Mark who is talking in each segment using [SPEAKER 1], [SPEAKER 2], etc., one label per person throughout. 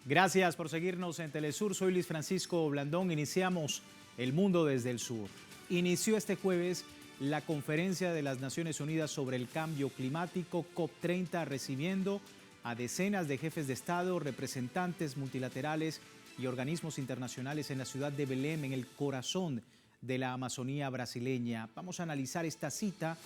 [SPEAKER 1] Gracias por seguirnos en Telesur. Soy Luis Francisco Blandón. Iniciamos El Mundo desde el Sur. Inició este jueves la conferencia de las Naciones Unidas sobre el cambio climático, COP30, recibiendo a decenas de jefes de Estado, representantes multilaterales y organismos internacionales en la ciudad de Belém, en el corazón de la Amazonía brasileña. Vamos a analizar esta cita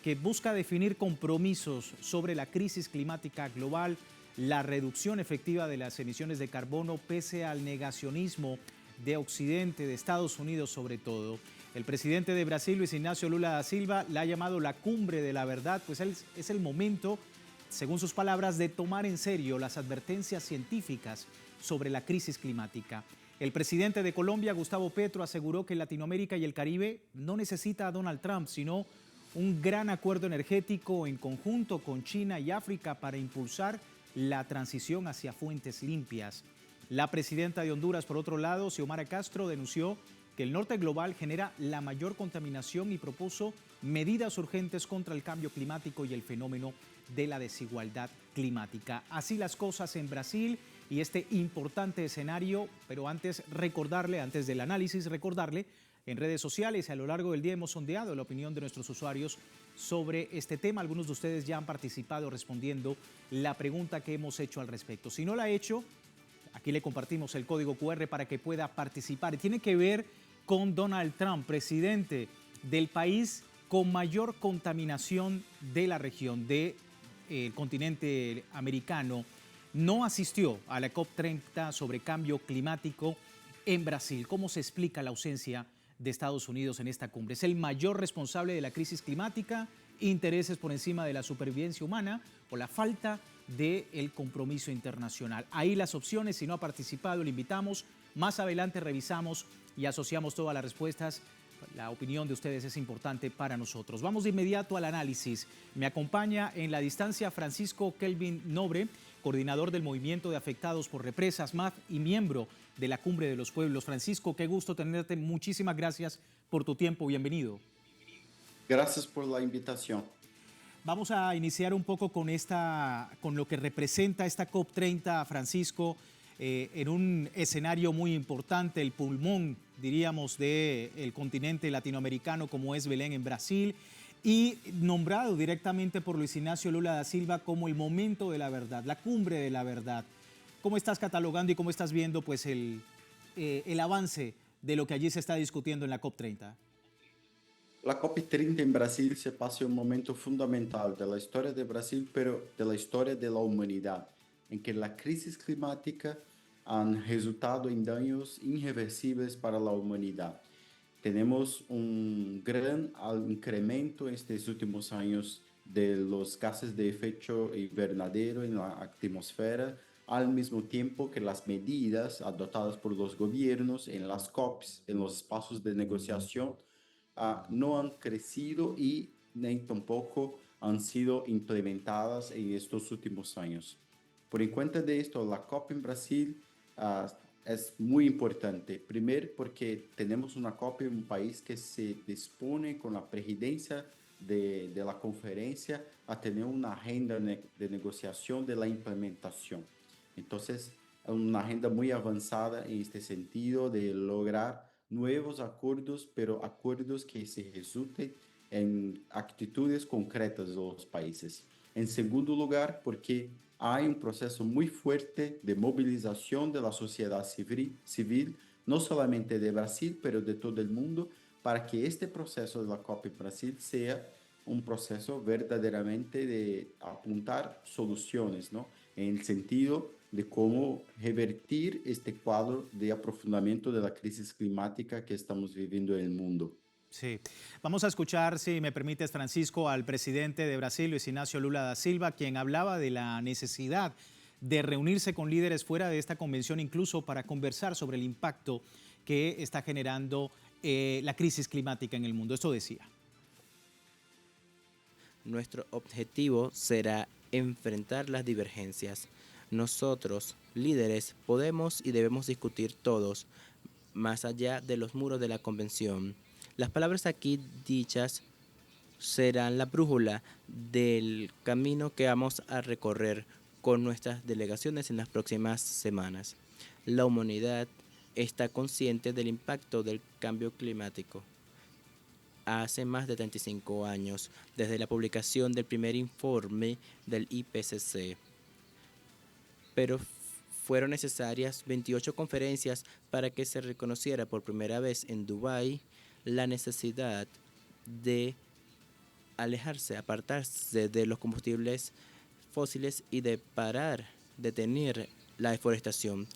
[SPEAKER 1] que busca definir compromisos sobre la crisis climática global, la reducción efectiva de las emisiones de carbono pese al negacionismo de Occidente, de Estados Unidos sobre todo. El presidente de Brasil, Luis Ignacio Lula da Silva, la ha llamado la cumbre de la verdad, pues es el momento, según sus palabras, de tomar en serio las advertencias científicas sobre la crisis climática. El presidente de Colombia, Gustavo Petro, aseguró que Latinoamérica y el Caribe no necesita a Donald Trump, sino un gran acuerdo energético en conjunto con China y África para impulsar la transición hacia fuentes limpias. La presidenta de Honduras, por otro lado, Xiomara Castro, denunció que el norte global genera la mayor contaminación y propuso medidas urgentes contra el cambio climático y el fenómeno de la desigualdad climática. Así las cosas en Brasil y este importante escenario, pero antes del análisis, recordarle, en redes sociales y a lo largo del día hemos sondeado la opinión de nuestros usuarios sobre este tema. Algunos de ustedes ya han participado respondiendo la pregunta que hemos hecho al respecto. Si no la ha hecho, aquí le compartimos el código QR para que pueda participar. Y tiene que ver con Donald Trump, presidente del país con mayor contaminación de la región, del continente americano. No asistió a la COP30 sobre cambio climático en Brasil. ¿Cómo se explica la ausencia de Estados Unidos en esta cumbre? ¿Es el mayor responsable de la crisis climática, intereses por encima de la supervivencia humana o la falta del compromiso internacional? Ahí las opciones. Si no ha participado, le invitamos. Más adelante revisamos y asociamos todas las respuestas. La opinión de ustedes es importante para nosotros. Vamos de inmediato al análisis. Me acompaña en la distancia Francisco Kelvin Nobre, coordinador del Movimiento de Afectados por Represas, MAF, y miembro de la Cumbre de los Pueblos. Francisco, qué gusto tenerte. Muchísimas gracias por tu tiempo. Bienvenido.
[SPEAKER 2] Gracias por la invitación.
[SPEAKER 1] Vamos a iniciar un poco con lo que representa esta COP30, Francisco, en un escenario muy importante, el pulmón, diríamos, del continente latinoamericano como es Belén en Brasil, y nombrado directamente por Luis Ignacio Lula da Silva como el momento de la verdad, la cumbre de la verdad. ¿Cómo estás catalogando y cómo estás viendo pues, el avance de lo que allí se está discutiendo en la COP30?
[SPEAKER 2] La COP30 en Brasil se pasa un momento fundamental de la historia de Brasil, pero de la historia de la humanidad, en que la crisis climática han resultado en daños irreversibles para la humanidad. Tenemos un gran incremento en estos últimos años de los gases de efecto invernadero en la atmósfera, al mismo tiempo que las medidas adoptadas por los gobiernos en las COPs, en los espacios de negociación, no han crecido y ni tampoco han sido implementadas en estos últimos años. Por en cuenta de esto, la COP en Brasil es muy importante. Primero, porque tenemos una COP en un país que se dispone con la presidencia de la conferencia a tener una agenda de negociación de la implementación. Entonces, una agenda muy avanzada en este sentido de lograr nuevos acuerdos, pero acuerdos que se resulten en actitudes concretas de los países. En segundo lugar, porque hay un proceso muy fuerte de movilización de la sociedad civil, no solamente de Brasil, pero de todo el mundo, para que este proceso de la COP en Brasil sea un proceso verdaderamente de apuntar soluciones, ¿no? En el sentido de cómo revertir este cuadro de aprofundamiento de la crisis climática que estamos viviendo en el mundo.
[SPEAKER 1] Sí, vamos a escuchar, si me permites, Francisco, al presidente de Brasil, Luis Ignacio Lula da Silva, quien hablaba de la necesidad de reunirse con líderes fuera de esta convención, incluso para conversar sobre el impacto que está generando la crisis climática en el mundo. Esto decía.
[SPEAKER 3] Nuestro objetivo será enfrentar las divergencias. Nosotros, líderes, podemos y debemos discutir todos, más allá de los muros de la convención. Las palabras aquí dichas serán la brújula del camino que vamos a recorrer con nuestras delegaciones en las próximas semanas. La humanidad está consciente del impacto del cambio climático. Hace más de 35 años, desde la publicación del primer informe del IPCC, pero fueron necesarias 28 conferencias para que se reconociera por primera vez en Dubái la necesidad de apartarse de los combustibles fósiles y de detener la deforestación.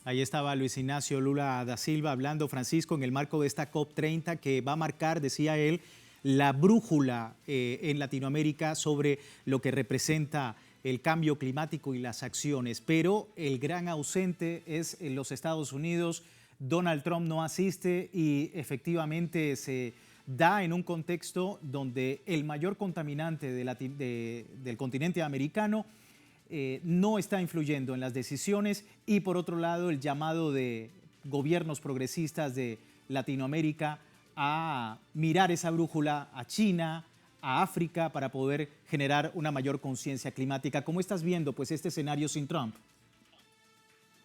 [SPEAKER 1] Ahí estaba Luis Ignacio Lula da Silva hablando, Francisco, en el marco de esta COP30 que va a marcar, decía él, la brújula en Latinoamérica sobre lo que representa el cambio climático y las acciones. Pero el gran ausente es en los Estados Unidos. Donald Trump no asiste y efectivamente se da en un contexto donde el mayor contaminante del continente americano no está influyendo en las decisiones y por otro lado el llamado de gobiernos progresistas de Latinoamérica a mirar esa brújula a China, a África para poder generar una mayor conciencia climática. ¿Cómo estás viendo pues este escenario sin Trump?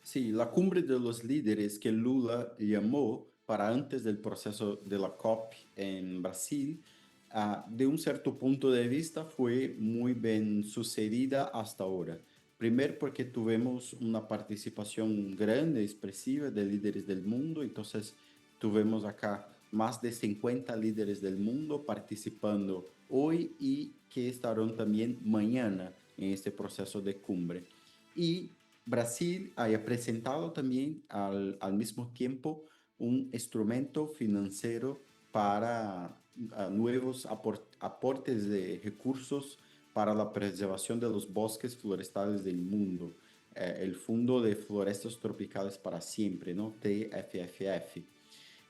[SPEAKER 2] Sí, la cumbre de los líderes que Lula llamó para antes del proceso de la COP en Brasil, de un cierto punto de vista fue muy bien sucedida hasta ahora. Primero porque tuvimos una participación grande, expresiva de líderes del mundo, entonces tuvimos acá más de 50 líderes del mundo participando hoy y que estarán también mañana en este proceso de cumbre. Y Brasil haya presentado también al mismo tiempo un instrumento financiero para nuevos aportes de recursos para la preservación de los bosques forestales del mundo, el Fondo de Florestas Tropicales para Siempre, ¿no? TFFF.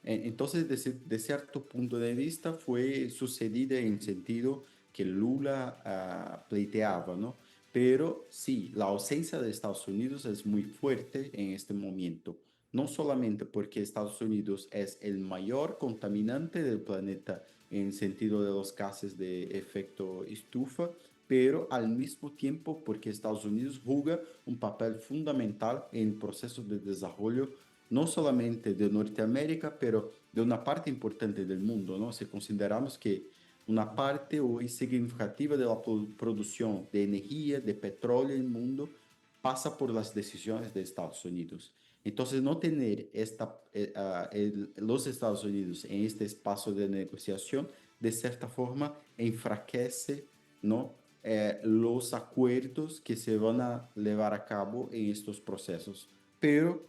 [SPEAKER 2] Entonces, de cierto punto de vista, fue sucedida en el sentido que Lula pleiteaba, ¿no? Pero sí, la ausencia de Estados Unidos es muy fuerte en este momento. No solamente porque Estados Unidos es el mayor contaminante del planeta en el sentido de los gases de efecto estufa, pero al mismo tiempo porque Estados Unidos juega un papel fundamental en el proceso de desarrollo no solamente de Norteamérica, pero de una parte importante del mundo, ¿no? Si consideramos que una parte hoy significativa de la producción de energía, de petróleo en el mundo, pasa por las decisiones de Estados Unidos. Entonces, no tener los Estados Unidos en este espacio de negociación, de cierta forma, enfraquece, ¿no? Los acuerdos que se van a llevar a cabo en estos procesos. Pero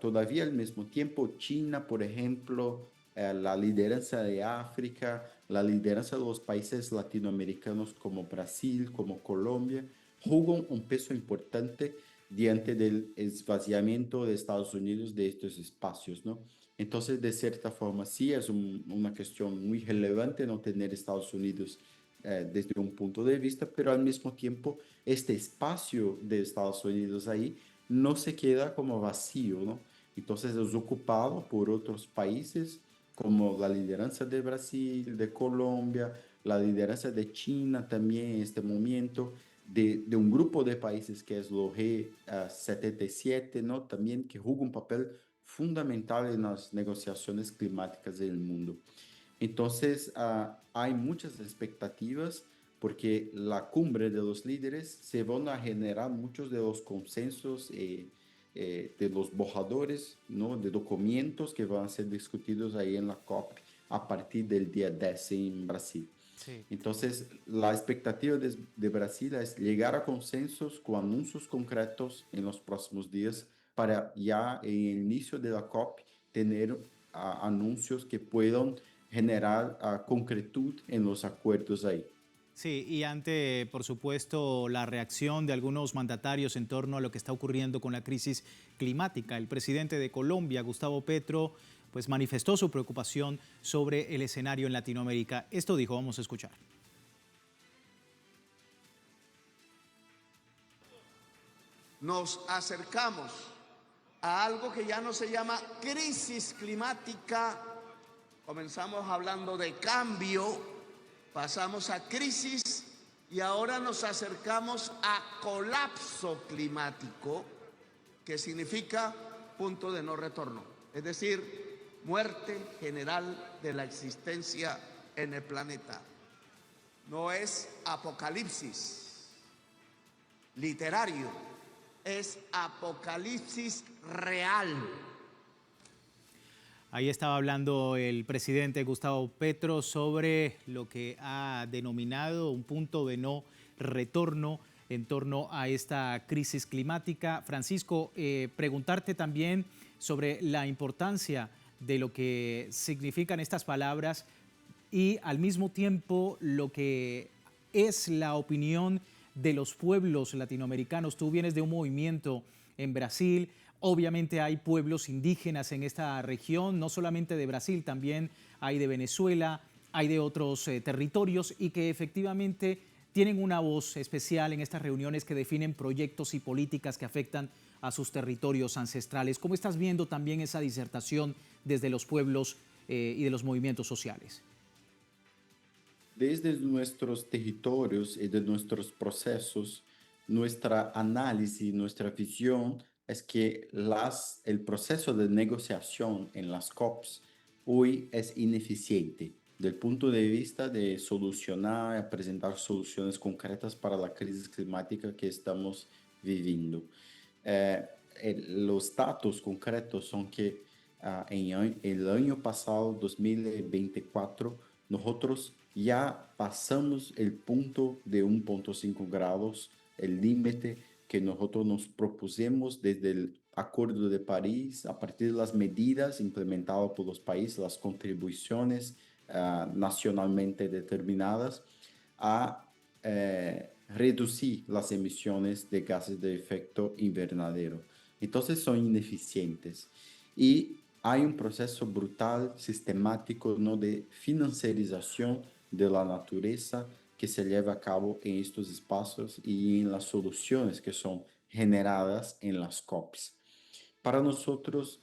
[SPEAKER 2] todavía al mismo tiempo, China, por ejemplo, la lideranza de África, la lideranza de los países latinoamericanos como Brasil, como Colombia, juegan un peso importante diante del esvaziamiento de Estados Unidos de estos espacios, ¿no? Entonces, de cierta forma, sí es una cuestión muy relevante no tener Estados Unidos desde un punto de vista, pero al mismo tiempo este espacio de Estados Unidos ahí no se queda como vacío, ¿no? Entonces es ocupado por otros países como la lideranza de Brasil, de Colombia, la lideranza de China también en este momento, de un grupo de países que es los G77, ¿no? También que juega un papel fundamental en las negociaciones climáticas del mundo. Entonces, hay muchas expectativas porque la cumbre de los líderes se van a generar muchos de los consensos de los borradores, ¿no? De documentos que van a ser discutidos ahí en la COP a partir del día 10 en Brasil.
[SPEAKER 1] Sí.
[SPEAKER 2] Entonces, la expectativa de Brasil es llegar a consensos con anuncios concretos en los próximos días para ya en el inicio de la COP tener anuncios que puedan generar concretud en los acuerdos ahí.
[SPEAKER 1] Sí, y ante, por supuesto, la reacción de algunos mandatarios en torno a lo que está ocurriendo con la crisis climática, el presidente de Colombia, Gustavo Petro, pues manifestó su preocupación sobre el escenario en Latinoamérica. Esto dijo, vamos a escuchar.
[SPEAKER 4] Nos acercamos a algo que ya no se llama crisis climática. Comenzamos hablando de cambio, pasamos a crisis Y ahora nos acercamos a colapso climático, que significa punto de no retorno, es decir, muerte general de la existencia en el planeta. No es apocalipsis literario, es apocalipsis real.
[SPEAKER 1] Ahí estaba hablando el presidente Gustavo Petro sobre lo que ha denominado un punto de no retorno en torno a esta crisis climática. Francisco, preguntarte también sobre la importancia de lo que significan estas palabras y al mismo tiempo lo que es la opinión de los pueblos latinoamericanos. Tú vienes de un movimiento en Brasil. Obviamente hay pueblos indígenas en esta región, no solamente de Brasil, también hay de Venezuela, hay de otros territorios y que efectivamente tienen una voz especial en estas reuniones que definen proyectos y políticas que afectan a sus territorios ancestrales. ¿Cómo estás viendo también esa disertación desde los pueblos y de los movimientos sociales?
[SPEAKER 2] Desde nuestros territorios y de nuestros procesos, nuestra análisis, nuestra visión es que el proceso de negociación en las COPs hoy es ineficiente del punto de vista de solucionar y presentar soluciones concretas para la crisis climática que estamos viviendo. Los datos concretos son que en el año pasado, 2024, nosotros ya pasamos el punto de 1,5 grados, el límite que nosotros nos propusimos desde el Acuerdo de París, a partir de las medidas implementadas por los países, las contribuciones nacionalmente determinadas, a reducir las emisiones de gases de efecto invernadero. Entonces son ineficientes. Y hay un proceso brutal, sistemático, ¿no?, de financiarización de la naturaleza que se lleva a cabo en estos espacios y en las soluciones que son generadas en las COPs. Para nosotros,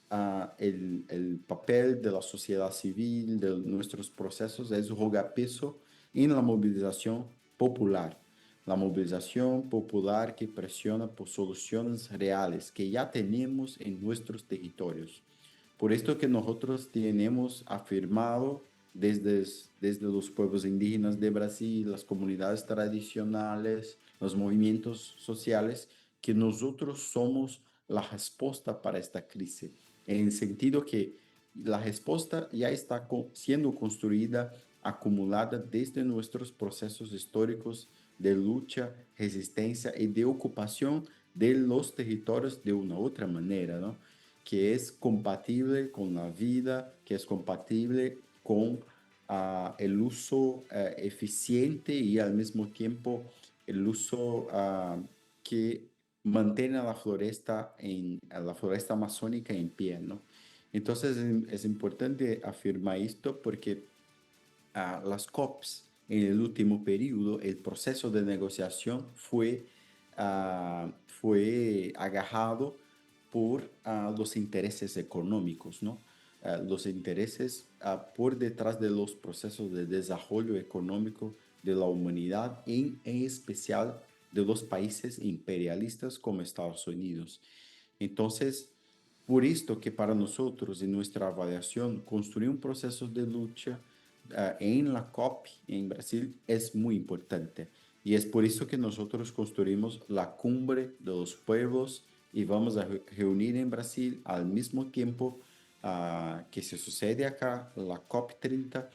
[SPEAKER 2] el papel de la sociedad civil, de nuestros procesos, es jugar peso en la movilización popular. La movilización popular que presiona por soluciones reales que ya tenemos en nuestros territorios. Por esto que nosotros tenemos afirmado desde los pueblos indígenas de Brasil, las comunidades tradicionales, los movimientos sociales, que nosotros somos la respuesta para esta crisis, en el sentido que la respuesta ya está siendo construida, acumulada desde nuestros procesos históricos de lucha, resistencia y de ocupación de los territorios de una otra manera, ¿no?, que es compatible con la vida, que es compatible con el uso eficiente y al mismo tiempo el uso que mantiene a la floresta amazónica en pie, ¿no? Entonces es importante afirmar esto porque las COPs en el último periodo, el proceso de negociación fue agarrado por los intereses económicos, ¿no? Los intereses por detrás de los procesos de desarrollo económico de la humanidad, en especial de los países imperialistas como Estados Unidos. Entonces, por esto que para nosotros, en nuestra avaliación, construir un proceso de lucha en la COP en Brasil es muy importante. Y es por eso que nosotros construimos la Cumbre de los Pueblos y vamos a reunir en Brasil al mismo tiempo que se sucede acá, la COP30,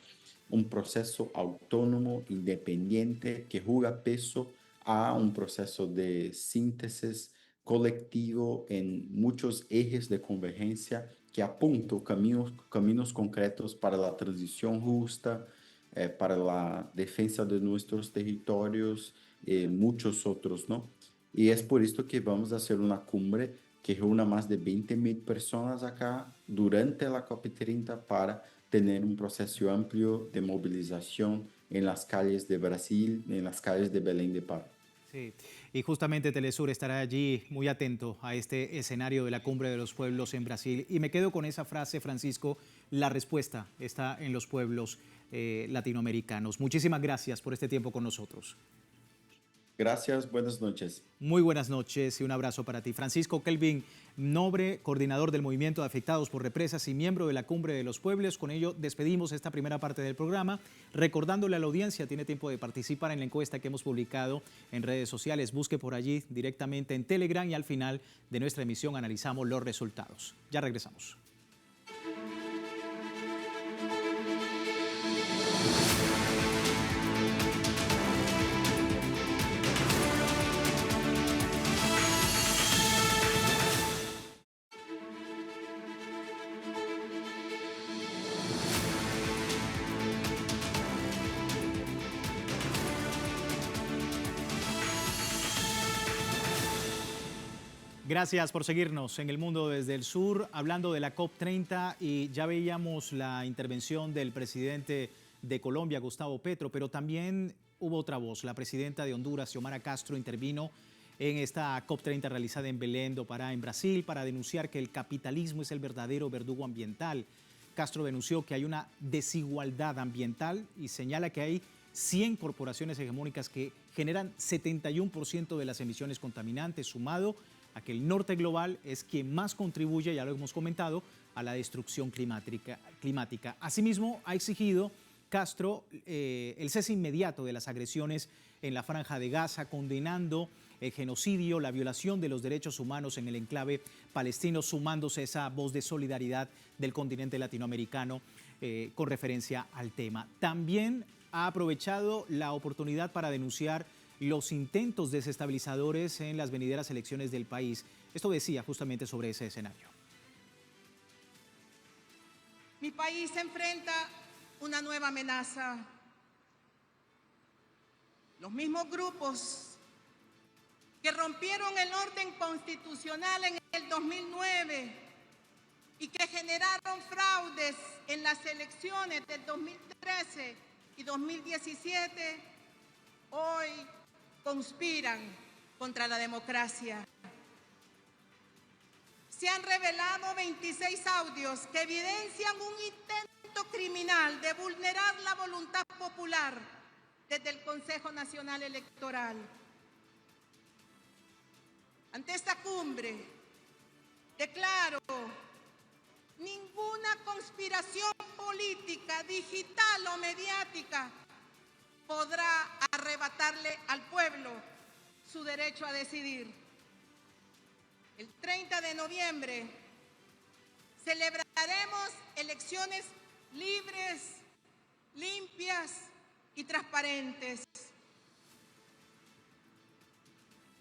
[SPEAKER 2] un proceso autónomo, independiente, que juega peso a un proceso de síntesis colectivo en muchos ejes de convergencia que apuntan caminos concretos para la transición justa, para la defensa de nuestros territorios, muchos otros, ¿no? Y es por esto que vamos a hacer una cumbre que reúna más de 20,000 personas acá durante la COP30 para tener un proceso amplio de movilización en las calles de Brasil, en las calles de Belém de Pará.
[SPEAKER 1] Sí, y justamente Telesur estará allí muy atento a este escenario de la Cumbre de los Pueblos en Brasil. Y me quedo con esa frase, Francisco, la respuesta está en los pueblos latinoamericanos. Muchísimas gracias por este tiempo con nosotros.
[SPEAKER 2] Gracias, buenas noches.
[SPEAKER 1] Muy buenas noches y un abrazo para ti. Francisco Kelvin Nobre, coordinador del Movimiento de Afectados por Represas y miembro de la Cumbre de los Pueblos. Con ello despedimos esta primera parte del programa, recordándole a la audiencia, tiene tiempo de participar en la encuesta que hemos publicado en redes sociales. Busque por allí directamente en Telegram y al final de nuestra emisión analizamos los resultados. Ya regresamos. Gracias por seguirnos en El Mundo desde el Sur, hablando de la COP30 y ya veíamos la intervención del presidente de Colombia, Gustavo Petro, pero también hubo otra voz. La presidenta de Honduras, Xiomara Castro, intervino en esta COP30 realizada en Belém do Pará, en Brasil, para denunciar que el capitalismo es el verdadero verdugo ambiental. Castro denunció que hay una desigualdad ambiental y señala que hay 100 corporaciones hegemónicas que generan 71% de las emisiones contaminantes, sumado a que el norte global es quien más contribuye, ya lo hemos comentado, a la destrucción climática. Asimismo, ha exigido Castro el cese inmediato de las agresiones en la Franja de Gaza, condenando el genocidio, la violación de los derechos humanos en el enclave palestino, sumándose a esa voz de solidaridad del continente latinoamericano con referencia al tema. También ha aprovechado la oportunidad para denunciar los intentos desestabilizadores en las venideras elecciones del país. Esto decía justamente sobre ese escenario.
[SPEAKER 5] Mi país se enfrenta una nueva amenaza. Los mismos grupos que rompieron el orden constitucional en el 2009 y que generaron fraudes en las elecciones del 2013 y 2017, hoy conspiran contra la democracia. Se han revelado 26 audios que evidencian un intento criminal de vulnerar la voluntad popular desde el Consejo Nacional Electoral. Ante esta cumbre, declaro: ninguna conspiración política, digital o mediática podrá arrebatarle al pueblo su derecho a decidir. El 30 de noviembre celebraremos elecciones libres, limpias y transparentes.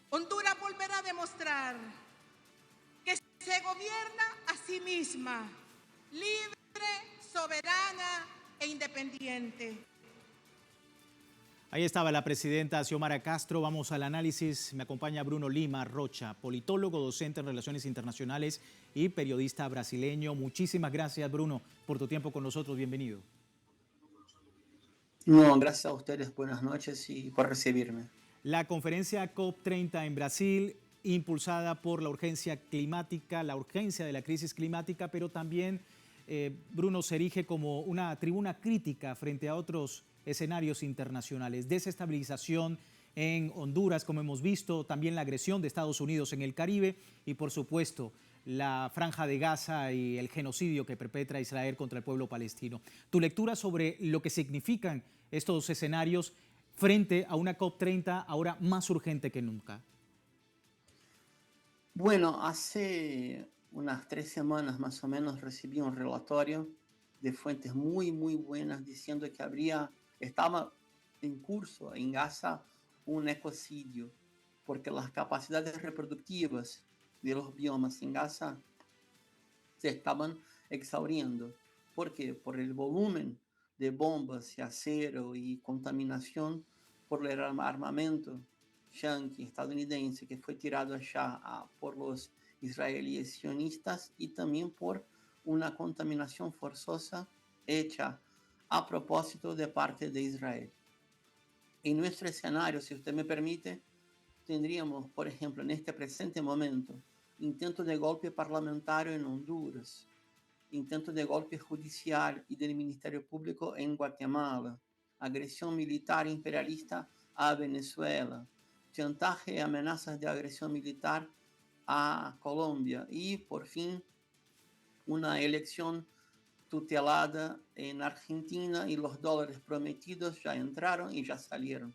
[SPEAKER 5] Honduras volverá a demostrar que se gobierna a sí misma, libre, soberana e independiente.
[SPEAKER 1] Ahí estaba la presidenta Xiomara Castro. Vamos al análisis. Me acompaña Bruno Lima Rocha, politólogo, docente en Relaciones Internacionales y periodista brasileño. Muchísimas gracias, Bruno, por tu tiempo con nosotros. Bienvenido.
[SPEAKER 6] No, gracias a ustedes. Buenas noches y por recibirme.
[SPEAKER 1] La conferencia COP30 en Brasil, impulsada por la urgencia climática, la urgencia de la crisis climática, pero también, Bruno, se erige como una tribuna crítica frente a otros escenarios internacionales. Desestabilización en Honduras, como hemos visto, también la agresión de Estados Unidos en el Caribe y, por supuesto, la Franja de Gaza y el genocidio que perpetra Israel contra el pueblo palestino. Tu lectura sobre lo que significan estos escenarios frente a una COP30 ahora más urgente que nunca.
[SPEAKER 6] Bueno, hace unas 3 semanas más o menos recibí un relatorio de fuentes muy buenas diciendo que estaba en curso en Gaza un ecocidio, porque las capacidades reproductivas de los biomas en Gaza se estaban exhauriendo. ¿Por qué? Por el volumen de bombas y acero y contaminación por el armamento yanqui estadounidense que fue tirado allá por los israelíes sionistas y también por una contaminación forzosa hecha a propósito de parte de Israel. En nuestro escenario, si usted me permite, tendríamos, por ejemplo, en este presente momento, intento de golpe parlamentario en Honduras, intento de golpe judicial y del Ministerio Público en Guatemala, agresión militar imperialista a Venezuela, chantaje y amenazas de agresión militar a Colombia y por fin una elección tutelada en Argentina y los dólares prometidos ya entraron y ya salieron.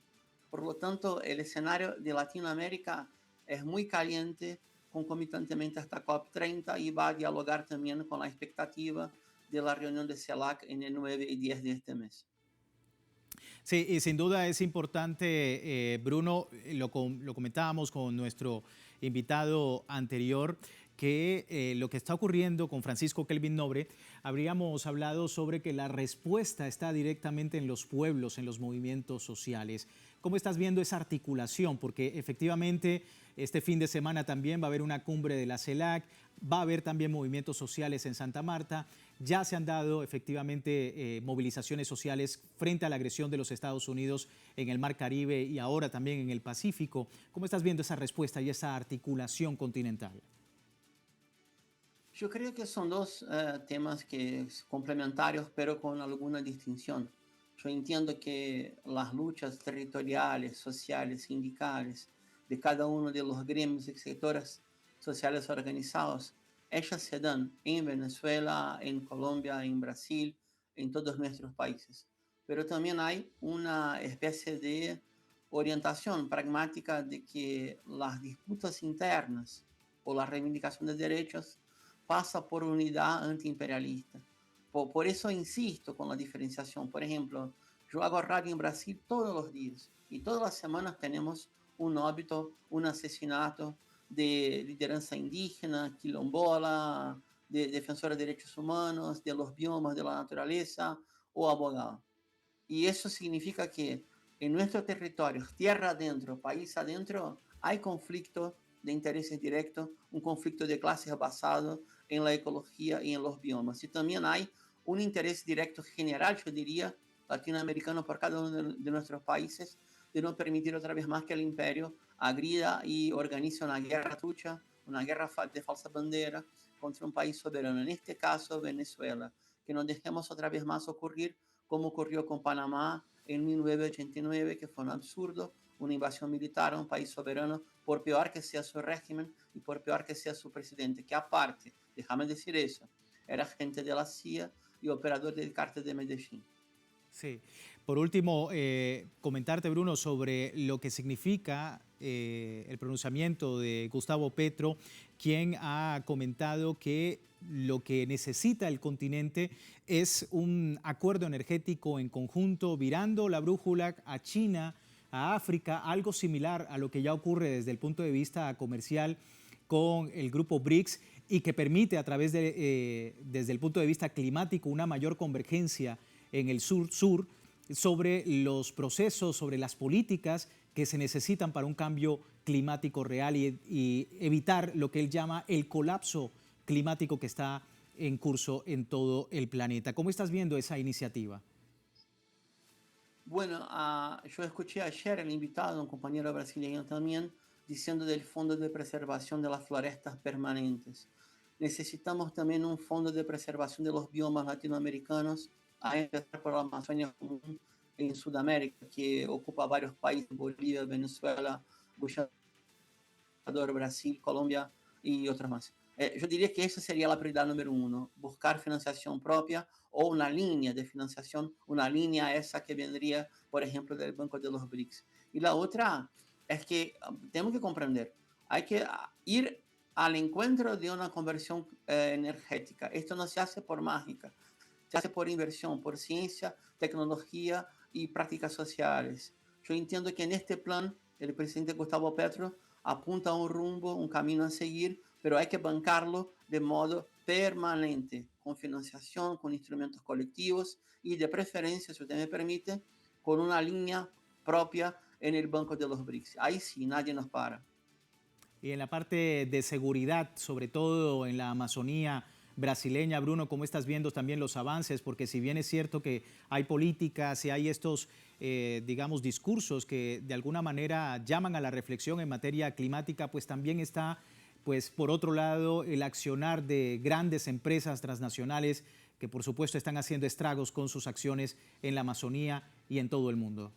[SPEAKER 6] Por lo tanto, el escenario de Latinoamérica es muy caliente concomitantemente hasta COP30 y va a dialogar también con la expectativa de la reunión de CELAC en el 9 y 10 de este mes.
[SPEAKER 1] Sí, y sin duda es importante, Bruno, lo comentábamos con nuestro invitado anterior, que lo que está ocurriendo con Francisco Kelvin Nobre, habríamos hablado sobre que la respuesta está directamente en los pueblos, en los movimientos sociales. ¿Cómo estás viendo esa articulación? Porque efectivamente este fin de semana también va a haber una cumbre de la CELAC, va a haber también movimientos sociales en Santa Marta. Ya se han dado efectivamente movilizaciones sociales frente a la agresión de los Estados Unidos en el Mar Caribe y ahora también en el Pacífico. ¿Cómo estás viendo esa respuesta y esa articulación continental?
[SPEAKER 6] Yo creo que son dos temas complementarios, pero con alguna distinción. Yo entiendo que las luchas territoriales, sociales, sindicales de cada uno de los gremios y sectores sociales organizados, ellas se dan en Venezuela, en Colombia, en Brasil, en todos nuestros países. Pero también hay una especie de orientación pragmática de que las disputas internas o la reivindicación de derechos pasa por unidad antiimperialista. Por eso insisto con la diferenciación. Por ejemplo, yo hago radio en Brasil todos los días y todas las semanas tenemos un óbito, un asesinato de lideranza indígena, quilombola, de defensora de derechos humanos, de los biomas, de la naturaleza o abogado. Y eso significa que en nuestros territorios, tierra adentro, país adentro, hay conflicto de intereses directos, un conflicto de clases basado en la ecología y en los biomas. Y también hay un interés directo general, yo diría, latinoamericano por cada uno de nuestros países, de no permitir otra vez más que el imperio agrida y organice una guerra trucha, una guerra de falsa bandera contra un país soberano, en este caso Venezuela, que no dejemos otra vez más ocurrir como ocurrió con Panamá en 1989, que fue un absurdo, una invasión militar a un país soberano, por peor que sea su régimen y por peor que sea su presidente, que aparte, déjame decir eso, era agente de la CIA y operador del cártel de Medellín.
[SPEAKER 1] Sí. Por último, comentarte, Bruno, sobre lo que significa el pronunciamiento de Gustavo Petro, quien ha comentado que lo que necesita el continente es un acuerdo energético en conjunto, virando la brújula a China, a África, algo similar a lo que ya ocurre desde el punto de vista comercial con el grupo BRICS y que permite a través de, desde el punto de vista climático, una mayor convergencia en el sur-sur sobre los procesos, sobre las políticas que se necesitan para un cambio climático real y evitar lo que él llama el colapso climático que está en curso en todo el planeta. ¿Cómo estás viendo esa iniciativa?
[SPEAKER 6] Bueno, yo escuché ayer el invitado, un compañero brasileño también, diciendo del Fondo de Preservación de las Florestas Permanentes. Necesitamos también un fondo de preservación de los biomas latinoamericanos, a empezar por la Amazonia Común en Sudamérica, que ocupa varios países, Bolivia, Venezuela, Guyana, Brasil, Colombia y otras más. Yo diría que esa sería la prioridad número uno, buscar financiación propia o una línea de financiación, una línea esa que vendría, por ejemplo, del Banco de los BRICS. Y la otra es que tenemos que comprender, hay que ir al encuentro de una conversión energética. Esto no se hace por mágica, se hace por inversión, por ciencia, tecnología y prácticas sociales. Yo entiendo que en este plan el presidente Gustavo Petro apunta a un rumbo, un camino a seguir, pero hay que bancarlo de modo permanente, con financiación, con instrumentos colectivos y de preferencia, si usted me permite, con una línea propia en el Banco de los BRICS. Ahí sí, nadie nos para.
[SPEAKER 1] Y en la parte de seguridad, sobre todo en la Amazonía brasileña, Bruno, ¿cómo estás viendo también los avances? Porque si bien es cierto que hay políticas y hay estos, digamos, discursos que de alguna manera llaman a la reflexión en materia climática, pues también está, pues por otro lado, el accionar de grandes empresas transnacionales que por supuesto están haciendo estragos con sus acciones en la Amazonía y en todo el mundo.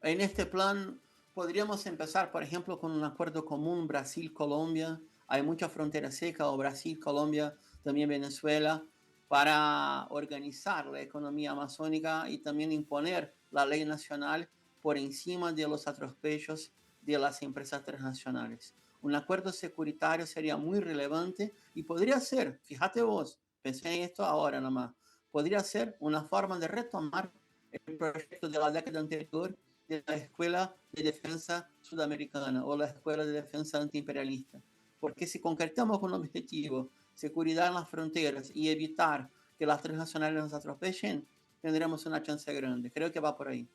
[SPEAKER 6] En este plan Podríamos empezar, por ejemplo, con un acuerdo común Brasil-Colombia. Hay mucha frontera seca, o Brasil, Colombia, también Venezuela, para organizar la economía amazónica y también imponer la ley nacional por encima de los atropellos de las empresas transnacionales. Un acuerdo securitario sería muy relevante y podría ser, fíjate vos, pensé en esto ahora nomás, podría ser una forma de retomar el proyecto de la década anterior de la Escuela de Defensa Sudamericana o la Escuela de Defensa Antiimperialista. Porque si concretamos con un objetivo, seguridad en las fronteras y evitar que las transnacionales nos atropellen, tendremos una chance grande. Creo que va por ahí.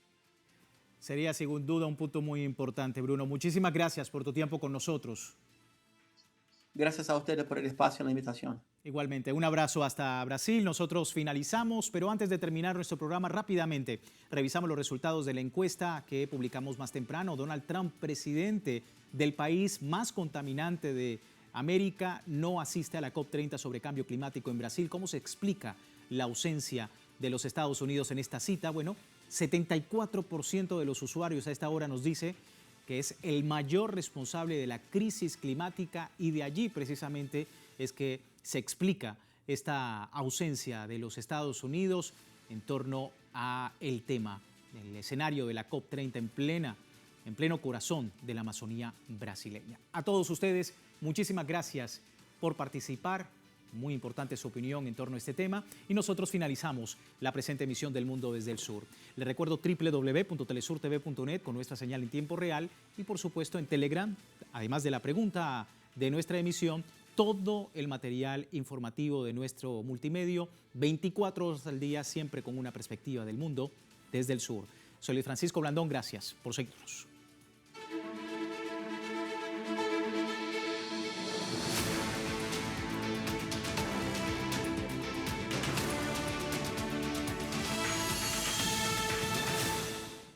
[SPEAKER 1] Sería sin duda un punto muy importante, Bruno. Muchísimas gracias por tu tiempo con nosotros.
[SPEAKER 6] Gracias a ustedes por el espacio y la invitación.
[SPEAKER 1] Igualmente, un abrazo hasta Brasil. Nosotros finalizamos, pero antes de terminar nuestro programa rápidamente, revisamos los resultados de la encuesta que publicamos más temprano. Donald Trump, presidente del país más contaminante de América, no asiste a la COP30 sobre cambio climático en Brasil. ¿Cómo se explica la ausencia de los Estados Unidos en esta cita? Bueno, 74% de los usuarios a esta hora nos dice que es el mayor responsable de la crisis climática, y de allí precisamente es que se explica esta ausencia de los Estados Unidos en torno a el tema, el escenario de la COP30 en pleno corazón de la Amazonía brasileña. A todos ustedes, muchísimas gracias por participar. Muy importante su opinión en torno a este tema, y nosotros finalizamos la presente emisión del Mundo desde el Sur. Les recuerdo www.telesurtv.net con nuestra señal en tiempo real, y por supuesto en Telegram, además de la pregunta de nuestra emisión, todo el material informativo de nuestro multimedio, 24 horas al día, siempre con una perspectiva del mundo desde el sur. Soy Luis Francisco Blandón, gracias por seguirnos.